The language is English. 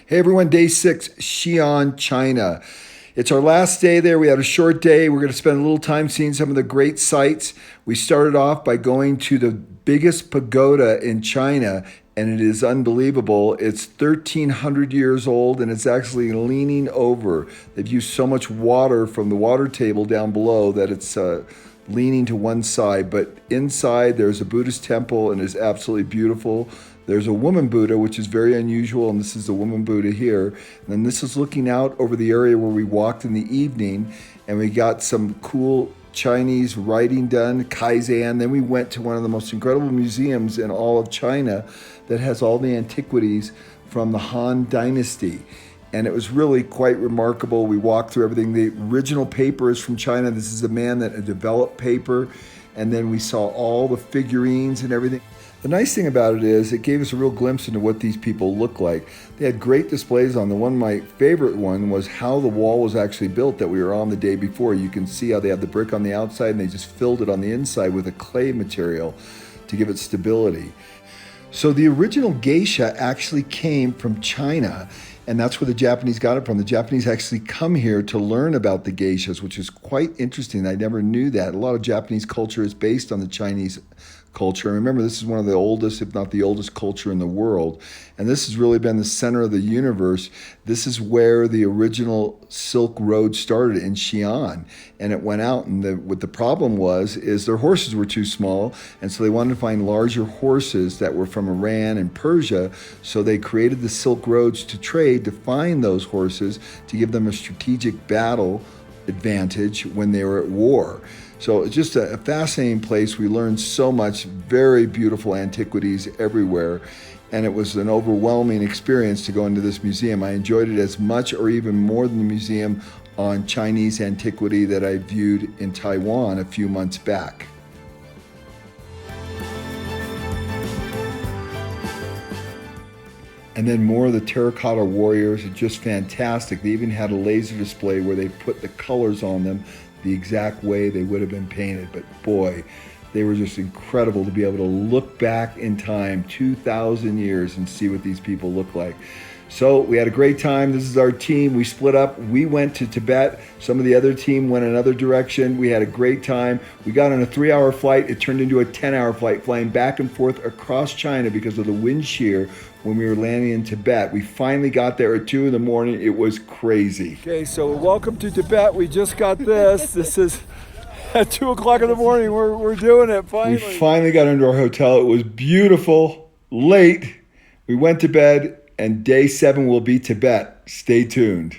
Hey everyone, day 6, Xi'an, China. It's our last day there. We had a short day. We're going to spend a little time seeing some of the great sights. We started off by going to the biggest pagoda in China, and it is unbelievable. It's 1,300 years old, and it's actually leaning over. They've used so much water from the water table down below that it's leaning to one side. But inside, there's a Buddhist temple, and it's absolutely beautiful. There's a woman Buddha, which is very unusual, and this is the woman Buddha here. And then this is looking out over the area where we walked in the evening, and we got some cool Chinese writing done, Kaizen. Then we went to one of the most incredible museums in all of China that has all the antiquities from the Han Dynasty. And it was really quite remarkable. We walked through everything. The original paper is from China. This is a man that developed paper. And then we saw all the figurines and everything. The nice thing about it is it gave us a real glimpse into what these people look like. They had great displays on. My favorite one was how the wall was actually built that we were on the day before. You can see how they had the brick on the outside and they just filled it on the inside with a clay material to give it stability. So the original geisha actually came from China, and that's where the Japanese got it from. The Japanese actually come here to learn about the geishas, which is quite interesting. I never knew that. A lot of Japanese culture is based on the Chinese culture. And remember, this is one of the oldest, if not the oldest culture in the world. And this has really been the center of the universe. This is where the original Silk Road started in Xi'an. And it went out, and what the problem was is their horses were too small. And so they wanted to find larger horses that were from Iran and Persia. So they created the Silk Roads to trade, to find those horses, to give them a strategic battle advantage when they were at war. So it's just a fascinating place. We learned so much, very beautiful antiquities everywhere. And it was an overwhelming experience to go into this museum. I enjoyed it as much or even more than the museum on Chinese antiquity that I viewed in Taiwan a few months back. And then more of the terracotta warriors are just fantastic. They even had a laser display where they put the colors on them the exact way they would have been painted. But boy, they were just incredible to be able to look back in time 2,000 years and see what these people look like. So we had a great time. This is our team. We split up. We went to Tibet. Some of the other team went another direction. We had a great time. We got on a 3-hour flight. It turned into a 10-hour flight, flying back and forth across China because of the wind shear when we were landing in Tibet. We finally got there at 2 in the morning. It was crazy. Okay, so welcome to Tibet. We just got this. This is at 2 o'clock in the morning. We're doing it finally. We finally got into our hotel. It was beautiful, late. We went to bed, and day 7 will be Tibet. Stay tuned.